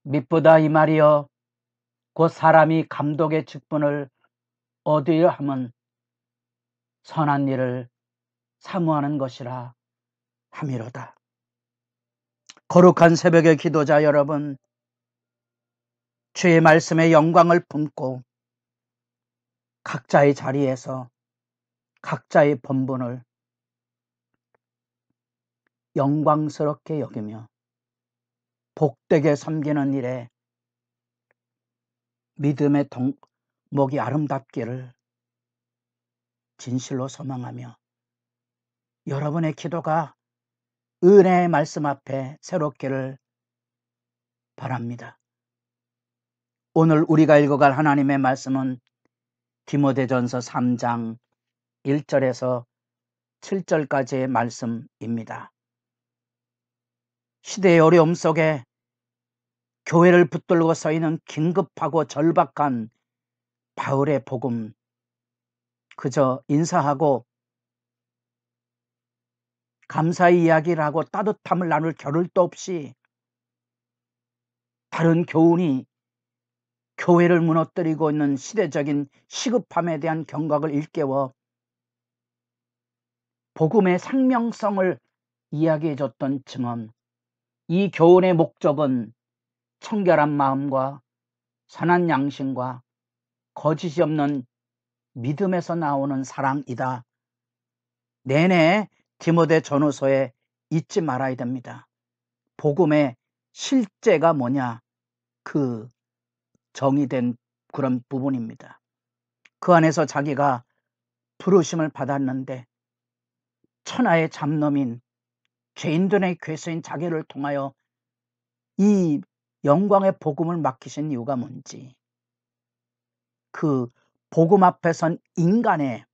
미쁘다 이 말이여 곧 사람이 감독의 직분을 얻으려 함은 선한 일을 사모하는 것이라 함이로다. 거룩한 새벽의 기도자 여러분, 주의 말씀의 영광을 품고 각자의 자리에서 각자의 본분을 영광스럽게 여기며 복되게 섬기는 일에 믿음의 목이 아름답기를 진실로 소망하며 여러분의 기도가 은혜의 말씀 앞에 새롭기를 바랍니다. 오늘 우리가 읽어갈 하나님의 말씀은 디모데전서 3장 1절에서 7절까지의 말씀입니다. 시대의 어려움 속에 교회를 붙들고 서 있는 긴급하고 절박한 바울의 복음, 그저 인사하고 감사의 이야기를 하고 따뜻함을 나눌 겨를도 없이 다른 교훈이 교회를 무너뜨리고 있는 시대적인 시급함에 대한 경각을 일깨워 복음의 생명성을 이야기해줬던 증언, 이 교훈의 목적은 청결한 마음과 선한 양심과 거짓이 없는 믿음에서 나오는 사랑이다. 내내 디모데 전후서에 잊지 말아야 됩니다. 복음의 실제가 뭐냐, 그 정의된 그런 부분입니다. 그 안에서 자기가 부르심을 받았는데 천하의 잡놈인 죄인들의 괴수인 자기를 통하여 이 영광의 복음을 맡기신 이유가 뭔지, 그 복음 앞에 선 인간의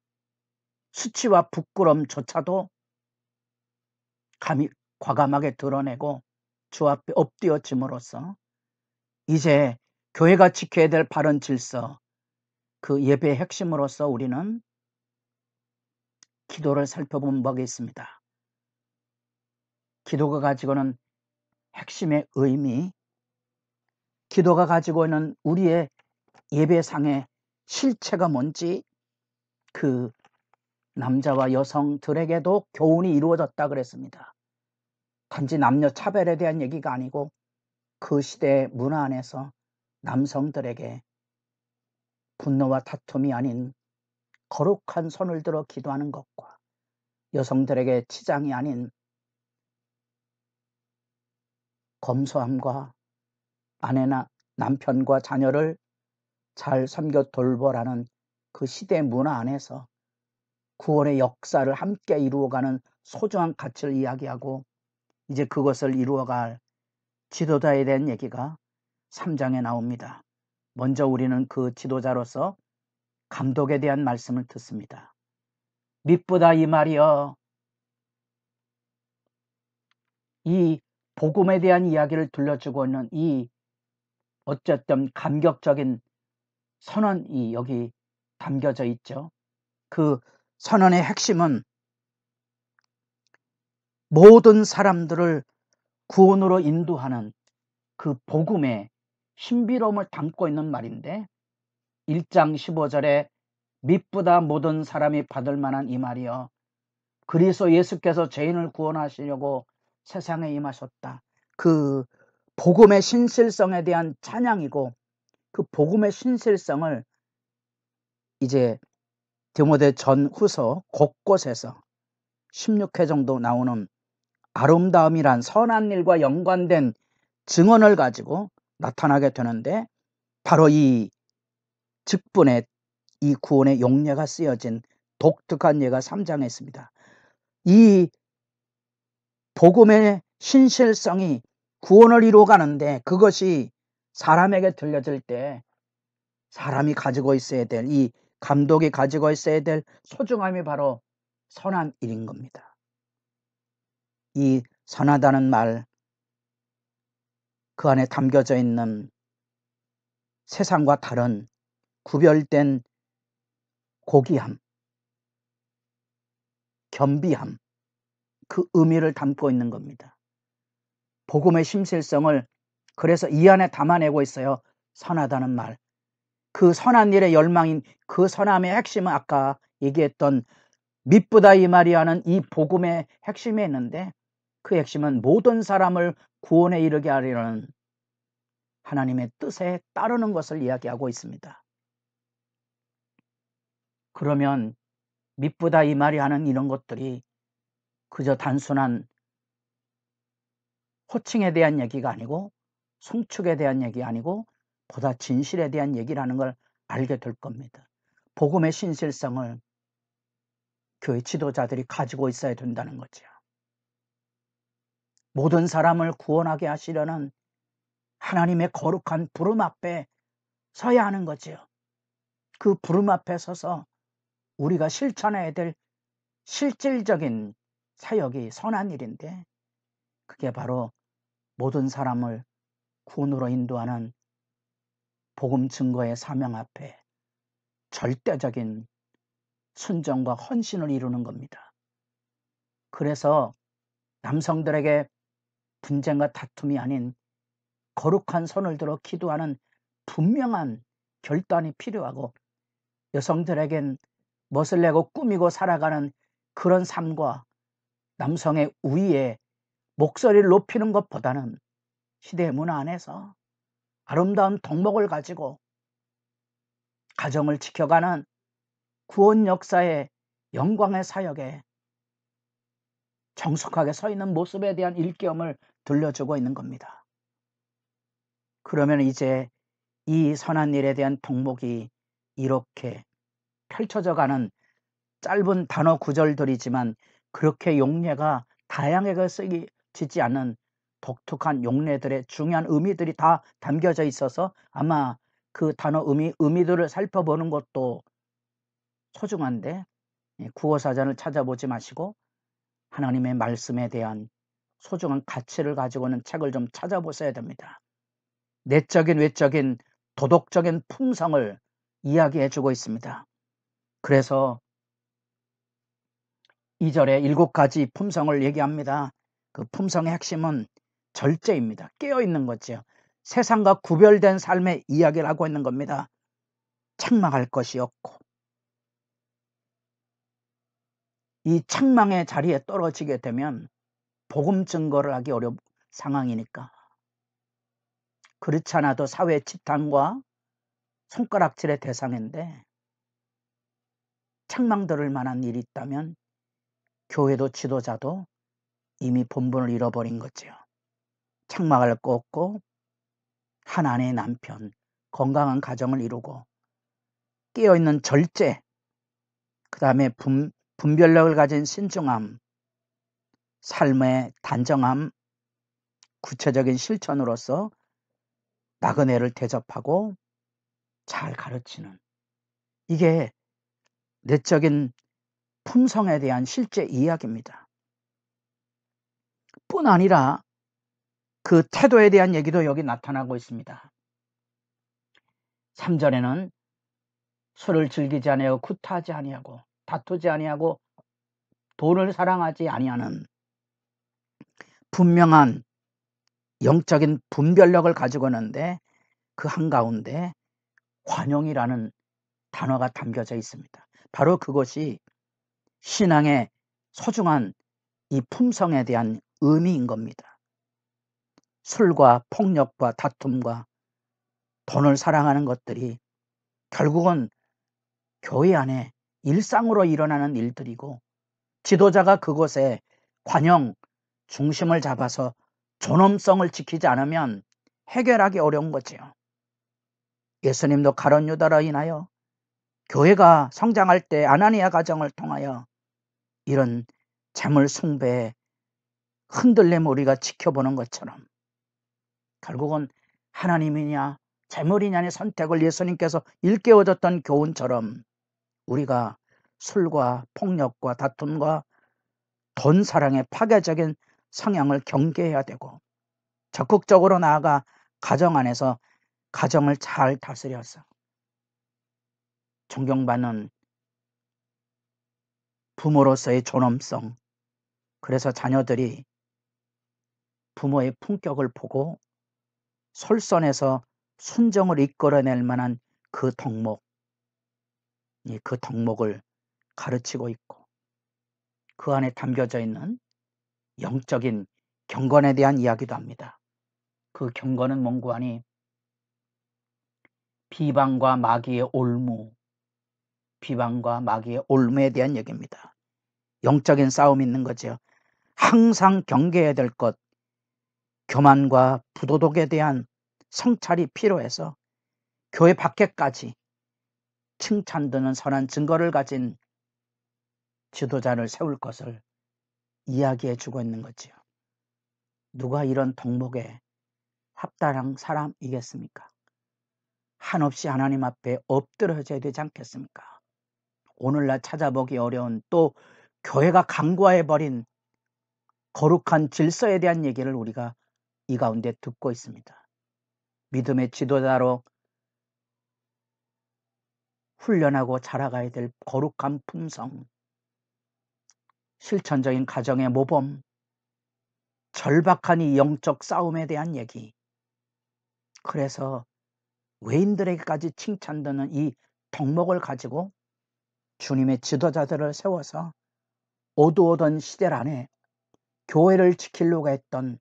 수치와 부끄럼조차도 감히 과감하게 드러내고 주 앞에 엎드려짐으로써 이제 교회가 지켜야 될 바른 질서, 그 예배의 핵심으로서 우리는 기도를 살펴본 바가 있습니다. 기도가 가지고는 핵심의 의미, 기도가 가지고 있는 우리의 예배상의 실체가 뭔지, 그 남자와 여성들에게도 교훈이 이루어졌다 그랬습니다. 단지 남녀 차별에 대한 얘기가 아니고 그 시대의 문화 안에서 남성들에게 분노와 다툼이 아닌 거룩한 손을 들어 기도하는 것과 여성들에게 치장이 아닌 검소함과 아내나 남편과 자녀를 잘 섬겨 돌보라는 그 시대의 문화 안에서 구원의 역사를 함께 이루어가는 소중한 가치를 이야기하고 이제 그것을 이루어갈 지도자에 대한 얘기가 3장에 나옵니다. 먼저 우리는 그 지도자로서 감독에 대한 말씀을 듣습니다. 미쁘다 이 말이여, 이 복음에 대한 이야기를 들려주고 있는 이 어쨌든 감격적인 선언이 여기 담겨져 있죠. 그 선언의 핵심은 모든 사람들을 구원으로 인도하는 그 복음의 신비로움을 담고 있는 말인데, 1장 15절에 미쁘다 모든 사람이 받을 만한 이 말이여, 그리스도 예수께서 죄인을 구원하시려고 세상에 임하셨다. 그 복음의 신실성에 대한 찬양이고, 그 복음의 신실성을 이제 디모데 전후서 곳곳에서 16회 정도 나오는 아름다움이란 선한 일과 연관된 증언을 가지고 나타나게 되는데, 바로 이 직분의 이 구원의 용례가 쓰여진 독특한 예가 3장에 있습니다. 이 복음의 신실성이 구원을 이루어가는데, 그것이 사람에게 들려질 때 사람이 가지고 있어야 될, 이 감독이 가지고 있어야 될 소중함이 바로 선한 일인 겁니다. 이 선하다는 말, 그 안에 담겨져 있는 세상과 다른 구별된 고귀함, 겸비함, 그 의미를 담고 있는 겁니다. 복음의 신실성을 그래서 이 안에 담아내고 있어요. 선하다는 말. 그 선한 일의 열망인 그 선함의 핵심은 아까 얘기했던 미쁘다 이 말이 하는 이 복음의 핵심에 있는데, 그 핵심은 모든 사람을 구원에 이르게 하려는 하나님의 뜻에 따르는 것을 이야기하고 있습니다. 그러면 미쁘다 이 말이 하는 이런 것들이 그저 단순한 호칭에 대한 얘기가 아니고 송축에 대한 얘기 아니고 보다 진실에 대한 얘기라는 걸 알게 될 겁니다. 복음의 신실성을 교회 지도자들이 가지고 있어야 된다는 거죠. 모든 사람을 구원하게 하시려는 하나님의 거룩한 부름 앞에 서야 하는 거지요. 그 부름 앞에 서서 우리가 실천해야 될 실질적인 사역이 선한 일인데, 그게 바로 모든 사람을 구원으로 인도하는 복음 증거의 사명 앞에 절대적인 순종과 헌신을 이루는 겁니다. 그래서 남성들에게 분쟁과 다툼이 아닌 거룩한 손을 들어 기도하는 분명한 결단이 필요하고, 여성들에겐 멋을 내고 꾸미고 살아가는 그런 삶과 남성의 우위에 목소리를 높이는 것보다는 시대의 문화 안에서 아름다운 덕목을 가지고 가정을 지켜가는 구원 역사의 영광의 사역에 정숙하게 서 있는 모습에 대한 일깨움을 들려주고 있는 겁니다. 그러면 이제 이 선한 일에 대한 덕목이 이렇게 펼쳐져 가는 짧은 단어 구절들이지만 그렇게 용례가 다양하게 쓰이지 않는 독특한 용례들의 중요한 의미들이 다 담겨져 있어서 아마 그 단어 의미들을 살펴보는 것도 소중한데, 국어사전을 찾아보지 마시고 하나님의 말씀에 대한 소중한 가치를 가지고 있는 책을 좀 찾아보셔야 됩니다. 내적인 외적인 도덕적인 품성을 이야기해주고 있습니다. 그래서 2절에 7가지 품성을 얘기합니다. 그 품성의 핵심은 절제입니다. 깨어있는 거죠. 세상과 구별된 삶의 이야기를 하고 있는 겁니다. 책망할 것이 없고, 이 책망의 자리에 떨어지게 되면 복음 증거를 하기 어려운 상황이니까, 그렇지 않아도 사회 지탄과 손가락질의 대상인데 책망 들을 만한 일이 있다면 교회도 지도자도 이미 본분을 잃어버린 거죠. 책망할 거 없고 한 아내의 남편, 건강한 가정을 이루고 깨어있는 절제, 그 다음에 분별력을 가진 신중함, 삶의 단정함, 구체적인 실천으로서 나그네를 대접하고 잘 가르치는, 이게 내적인 품성에 대한 실제 이야기입니다. 뿐 아니라 그 태도에 대한 얘기도 여기 나타나고 있습니다. 3절에는 술을 즐기지 아니하고 구타하지 아니하고 다투지 아니하고 돈을 사랑하지 아니하는 분명한 영적인 분별력을 가지고 있는데, 그 한가운데 관용이라는 단어가 담겨져 있습니다. 바로 그것이 신앙의 소중한 이 품성에 대한 의미인 겁니다. 술과 폭력과 다툼과 돈을 사랑하는 것들이 결국은 교회 안에 일상으로 일어나는 일들이고, 지도자가 그곳에 관용, 중심을 잡아서 존엄성을 지키지 않으면 해결하기 어려운 거지요. 예수님도 가룟 유다로 인하여 교회가 성장할 때 아나니아 가정을 통하여 이런 재물 숭배의 흔들림 우리가 지켜보는 것처럼 결국은 하나님이냐 재물이냐의 선택을 예수님께서 일깨워줬던 교훈처럼 우리가 술과 폭력과 다툼과 돈 사랑의 파괴적인 성향을 경계해야 되고, 적극적으로 나아가 가정 안에서 가정을 잘 다스려서 존경받는 부모로서의 존엄성, 그래서 자녀들이 부모의 품격을 보고 솔선해서 순정을 이끌어낼 만한 그 덕목을 가르치고 있고, 그 안에 담겨져 있는 영적인 경건에 대한 이야기도 합니다. 그 경건은 뭔고 하니 비방과 마귀의 올무에 대한 얘기입니다. 영적인 싸움이 있는 거죠. 항상 경계해야 될 것, 교만과 부도덕에 대한 성찰이 필요해서 교회 밖에까지 칭찬 드는 선한 증거를 가진 지도자를 세울 것을 이야기해 주고 있는 거지요. 누가 이런 덕목에 합당한 사람이겠습니까? 한없이 하나님 앞에 엎드려져야 되지 않겠습니까? 오늘날 찾아보기 어려운, 또 교회가 간과해버린 거룩한 질서에 대한 얘기를 우리가 이 가운데 듣고 있습니다. 믿음의 지도자로 훈련하고 자라가야 될 거룩한 품성, 실천적인 가정의 모범, 절박한 이 영적 싸움에 대한 얘기. 그래서 외인들에게까지 칭찬되는 이 덕목을 가지고 주님의 지도자들을 세워서 어두웠던 시대 안에 교회를 지키려고 했던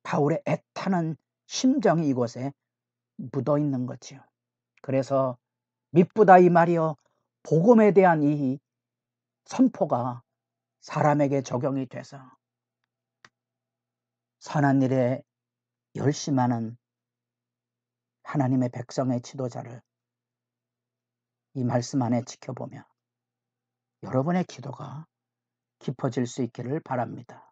바울의 애타는 심정이 이곳에 묻어 있는 거지요. 그래서 미쁘다 이 말이여, 복음에 대한 이 선포가 사람에게 적용이 돼서 선한 일에 열심하는 하나님의 백성의 지도자를 이 말씀 안에 지켜보며 여러분의 기도가 깊어질 수 있기를 바랍니다.